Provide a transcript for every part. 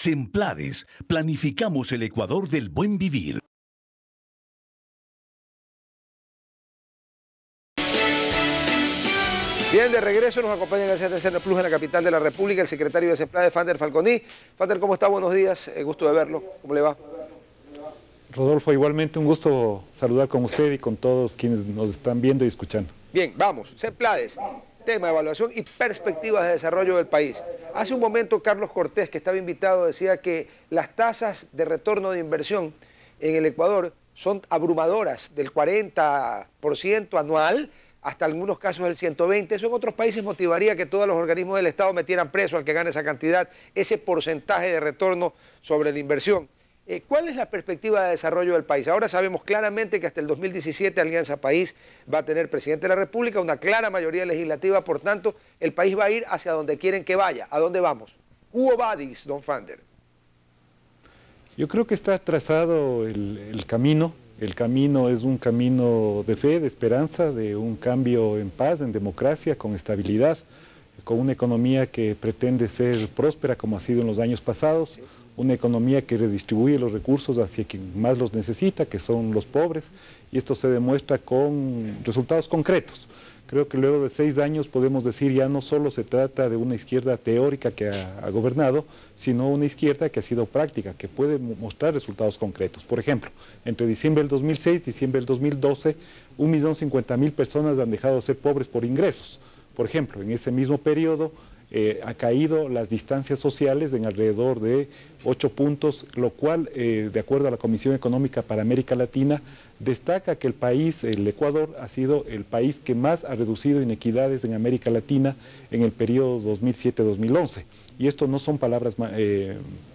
Semplades, planificamos el Ecuador del buen vivir. Bien, de regreso nos acompaña en el CNC Plus en la capital de la República el secretario de Semplades, Fander Falconi. Fander, ¿cómo está? Buenos días, gusto de verlo. ¿Cómo le va? Rodolfo, igualmente un gusto saludar con usted y con todos quienes nos están viendo y escuchando. Bien, vamos, Semplades, tema de evaluación y perspectivas de desarrollo del país. Hace un momento Carlos Cortés, que estaba invitado, decía que las tasas de retorno de inversión en el Ecuador son abrumadoras, del 40% anual, hasta algunos casos del 120%. Eso en otros países motivaría que todos los organismos del Estado metieran preso al que gane esa cantidad, ese porcentaje de retorno sobre la inversión. ¿Cuál es la perspectiva de desarrollo del país? Ahora sabemos claramente que hasta el 2017 Alianza País va a tener presidente de la República, una clara mayoría legislativa, por tanto, el país va a ir hacia donde quieren que vaya. ¿A dónde vamos? Hugo Badis, don Fander. Yo creo que está trazado el camino. El camino es un camino de fe, de esperanza, de un cambio en paz, en democracia, con estabilidad, con una economía que pretende ser próspera como ha sido en los años pasados, una economía que redistribuye los recursos hacia quien más los necesita, que son los pobres, y esto se demuestra con resultados concretos. Creo que luego de 6 años podemos decir ya no solo se trata de una izquierda teórica que ha gobernado, sino una izquierda que ha sido práctica, que puede mostrar resultados concretos. Por ejemplo, entre diciembre del 2006 y diciembre del 2012, 1.050.000 personas han dejado de ser pobres por ingresos. Por ejemplo, en ese mismo periodo ha caído las distancias sociales en alrededor de 8 puntos, lo cual, de acuerdo a la Comisión Económica para América Latina, destaca que el país, el Ecuador, ha sido el país que más ha reducido inequidades en América Latina en el periodo 2007-2011. Y esto no son palabras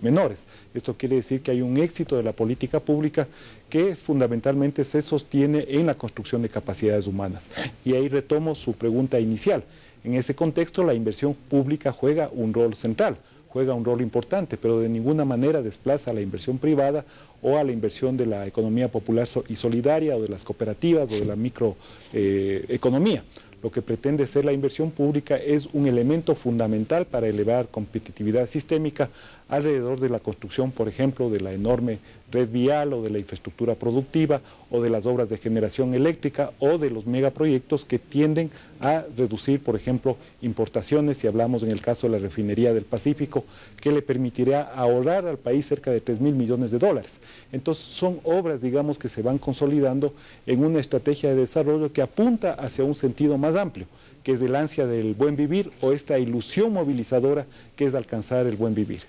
menores. Esto quiere decir que hay un éxito de la política pública que fundamentalmente se sostiene en la construcción de capacidades humanas. Y ahí retomo su pregunta inicial. En ese contexto, la inversión pública juega un rol central, juega un rol importante, pero de ninguna manera desplaza a la inversión privada o a la inversión de la economía popular y solidaria o de las cooperativas o de la microeconomía. Lo que pretende ser la inversión pública es un elemento fundamental para elevar competitividad sistémica alrededor de la construcción, por ejemplo, de la enorme red vial o de la infraestructura productiva o de las obras de generación eléctrica o de los megaproyectos que tienden a reducir, por ejemplo, importaciones, si hablamos en el caso de la refinería del Pacífico, que le permitirá ahorrar al país cerca de 3.000 millones de dólares. Entonces son obras, digamos, que se van consolidando en una estrategia de desarrollo que apunta hacia un sentido más amplio, que es el ansia del buen vivir o esta ilusión movilizadora que es alcanzar el buen vivir.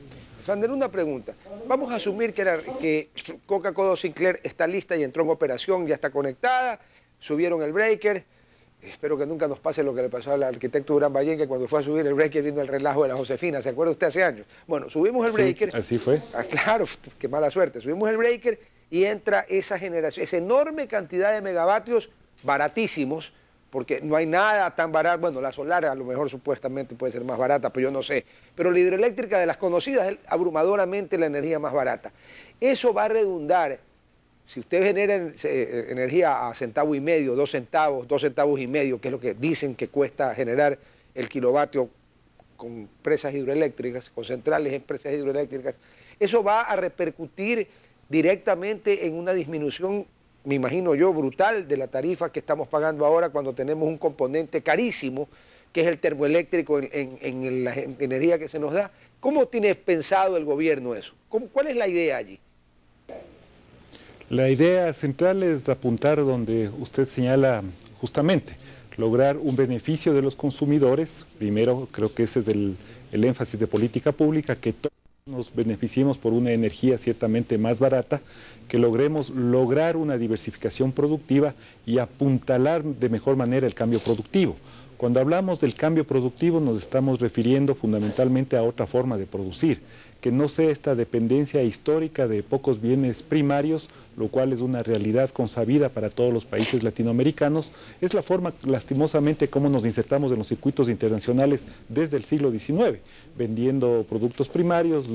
Fander, una pregunta. Vamos a asumir que Coca-Cola Sinclair está lista y entró en operación, ya está conectada, subieron el breaker. Espero que nunca nos pase lo que le pasó al arquitecto Durán Ballén, que cuando fue a subir el breaker vino el relajo de la Josefina. ¿Se acuerda usted hace años? Bueno, subimos el breaker. Sí, así fue. Claro, qué mala suerte. Subimos el breaker y entra esa generación, esa enorme cantidad de megavatios baratísimos, porque no hay nada tan barato. Bueno, la solar a lo mejor supuestamente puede ser más barata, pero yo no sé. Pero la hidroeléctrica de las conocidas es abrumadoramente la energía más barata. Eso va a redundar, si usted genera energía a centavo y medio, 2 centavos y medio, que es lo que dicen que cuesta generar el kilovatio con presas hidroeléctricas, con centrales en presas hidroeléctricas, eso va a repercutir directamente en una disminución, me imagino yo, brutal de la tarifa que estamos pagando ahora cuando tenemos un componente carísimo, que es el termoeléctrico en la energía que se nos da. ¿Cómo tiene pensado el gobierno eso? ¿Cuál es la idea allí? La idea central es apuntar donde usted señala justamente, lograr un beneficio de los consumidores. Primero, creo que ese es el énfasis de política pública, que todos nos beneficiemos por una energía ciertamente más barata, que logremos lograr una diversificación productiva y apuntalar de mejor manera el cambio productivo. Cuando hablamos del cambio productivo nos estamos refiriendo fundamentalmente a otra forma de producir, que no sea esta dependencia histórica de pocos bienes primarios, lo cual es una realidad consabida para todos los países latinoamericanos. Es la forma, lastimosamente, como nos insertamos en los circuitos internacionales desde el siglo XIX, vendiendo productos primarios.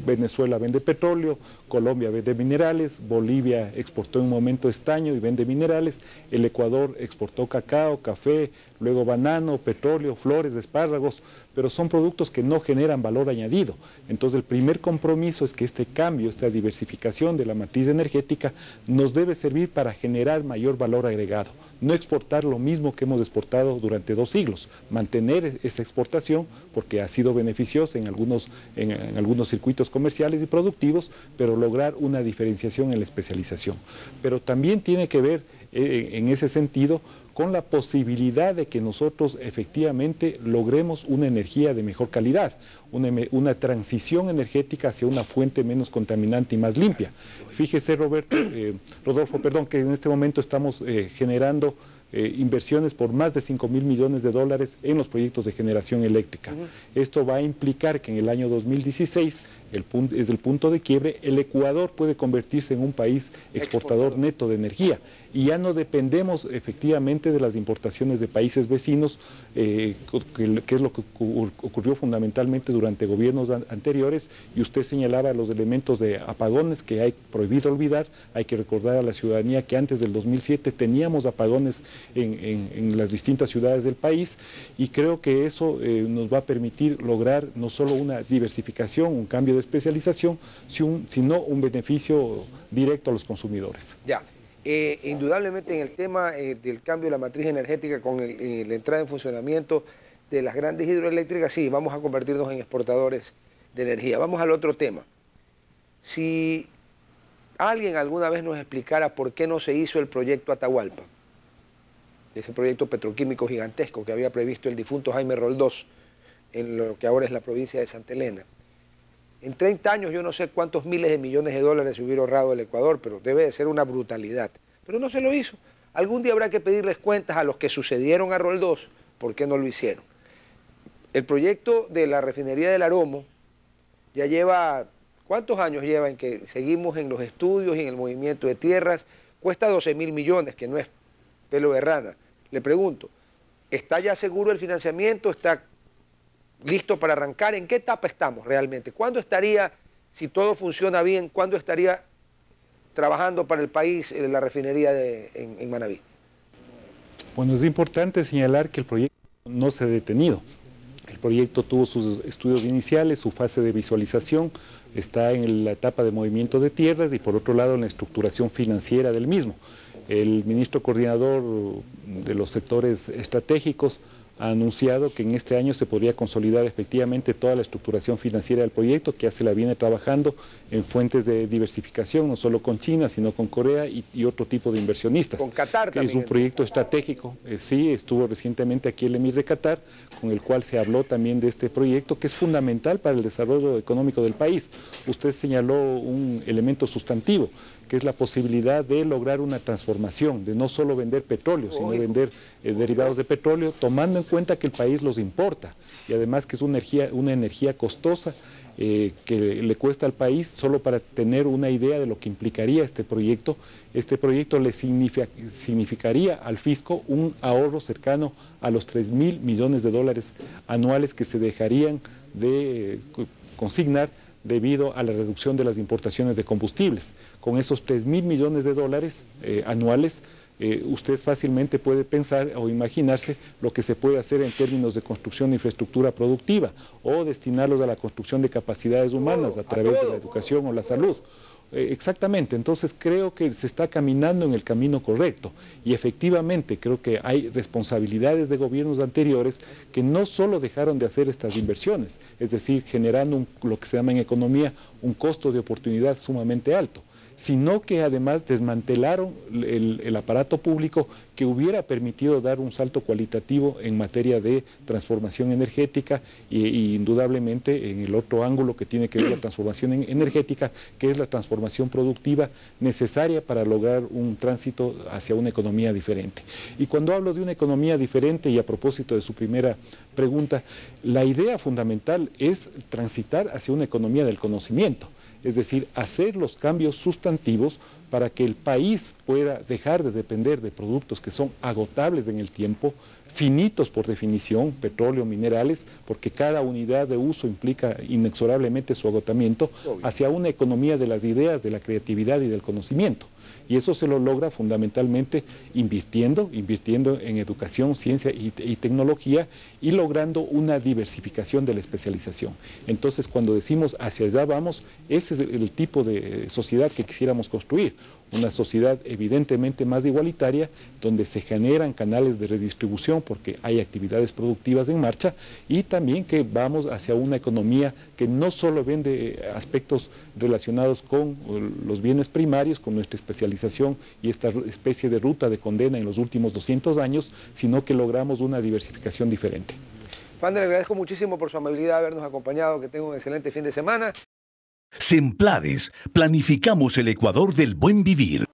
Venezuela vende petróleo, Colombia vende minerales, Bolivia exportó en un momento estaño y vende minerales, el Ecuador exportó cacao, café, luego banano, petróleo, flores, espárragos, pero son productos que no generan valor añadido. Entonces el primer compromiso es que este cambio, esta diversificación de la matriz energética nos debe servir para generar mayor valor agregado, no exportar lo mismo que hemos exportado durante 2 siglos, mantener esa exportación porque ha sido beneficiosa en algunos circuitos comerciales y productivos, pero lograr una diferenciación en la especialización. Pero también tiene que ver en ese sentido con la posibilidad de que nosotros efectivamente logremos una energía de mejor calidad, una transición energética hacia una fuente menos contaminante y más limpia. Fíjese, Rodolfo, que en este momento estamos generando inversiones por más de 5.000 millones de dólares en los proyectos de generación eléctrica. Esto va a implicar que en el año 2016, es el punto de quiebre, el Ecuador puede convertirse en un país exportador neto de energía y ya no dependemos efectivamente de las importaciones de países vecinos, que es lo que ocurrió fundamentalmente durante gobiernos anteriores, y usted señalaba los elementos de apagones que hay prohibido olvidar. Hay que recordar a la ciudadanía que antes del 2007 teníamos apagones en las distintas ciudades del país, y creo que eso nos va a permitir lograr no solo una diversificación, un cambio de especialización, sino un beneficio directo a los consumidores. Ya. Indudablemente en el tema del cambio de la matriz energética con la entrada en funcionamiento de las grandes hidroeléctricas, sí, vamos a convertirnos en exportadores de energía. Vamos al otro tema. Si alguien alguna vez nos explicara por qué no se hizo el proyecto Atahualpa, ese proyecto petroquímico gigantesco que había previsto el difunto Jaime Roldós en lo que ahora es la provincia de Santa Elena, en 30 años yo no sé cuántos miles de millones de dólares se hubiera ahorrado el Ecuador, pero debe de ser una brutalidad. Pero no se lo hizo. Algún día habrá que pedirles cuentas a los que sucedieron a Roldós por qué no lo hicieron. El proyecto de la refinería del Aromo ya lleva, ¿cuántos años lleva en que seguimos en los estudios y en el movimiento de tierras? Cuesta 12.000 millones, que no es pelo de rana. Le pregunto, ¿está ya seguro el financiamiento? ¿Está listo para arrancar? ¿En qué etapa estamos realmente? ¿Cuándo estaría, si todo funciona bien, cuándo estaría trabajando para el país la refinería en Manabí? Bueno, es importante señalar que el proyecto no se ha detenido. El proyecto tuvo sus estudios iniciales, su fase de visualización, está en la etapa de movimiento de tierras y por otro lado en la estructuración financiera del mismo. El ministro coordinador de los sectores estratégicos ha anunciado que en este año se podría consolidar efectivamente toda la estructuración financiera del proyecto, que ya se la viene trabajando en fuentes de diversificación, no solo con China, sino con Corea y otro tipo de inversionistas. Con Qatar también. Es un proyecto estratégico, sí, estuvo recientemente aquí el emir de Qatar, con el cual se habló también de este proyecto, que es fundamental para el desarrollo económico del país. Usted señaló un elemento sustantivo, que es la posibilidad de lograr una transformación, de no solo vender petróleo, sino vender derivados de petróleo, tomando en cuenta que el país los importa y además que es una energía costosa que le cuesta al país. Solo para tener una idea de lo que implicaría este proyecto le significaría al fisco un ahorro cercano a los 3.000 millones de dólares anuales que se dejarían de consignar debido a la reducción de las importaciones de combustibles. Con esos 3.000 millones de dólares anuales, usted fácilmente puede pensar o imaginarse lo que se puede hacer en términos de construcción de infraestructura productiva o destinarlos a la construcción de capacidades humanas a través de la educación o la salud. Exactamente, entonces creo que se está caminando en el camino correcto y efectivamente creo que hay responsabilidades de gobiernos anteriores que no solo dejaron de hacer estas inversiones, es decir, generando lo que se llama en economía un costo de oportunidad sumamente alto, sino que además desmantelaron el aparato público que hubiera permitido dar un salto cualitativo en materia de transformación energética y indudablemente en el otro ángulo que tiene que ver la transformación energética, que es la transformación productiva necesaria para lograr un tránsito hacia una economía diferente. Y cuando hablo de una economía diferente, y a propósito de su primera pregunta, la idea fundamental es transitar hacia una economía del conocimiento. Es decir, hacer los cambios sustantivos para que el país pueda dejar de depender de productos que son agotables en el tiempo, finitos por definición, petróleo, minerales, porque cada unidad de uso implica inexorablemente su agotamiento, hacia una economía de las ideas, de la creatividad y del conocimiento. Y eso se lo logra fundamentalmente invirtiendo en educación, ciencia y tecnología, y logrando una diversificación de la especialización. Entonces, cuando decimos hacia allá vamos, ese es el tipo de sociedad que quisiéramos construir. Una sociedad evidentemente más igualitaria, donde se generan canales de redistribución porque hay actividades productivas en marcha, y también que vamos hacia una economía que no solo vende aspectos relacionados con los bienes primarios, con nuestra especialización y esta especie de ruta de condena en los últimos 200 años, sino que logramos una diversificación diferente. Fander, le agradezco muchísimo por su amabilidad de habernos acompañado, que tenga un excelente fin de semana. Semplades, planificamos el Ecuador del buen vivir.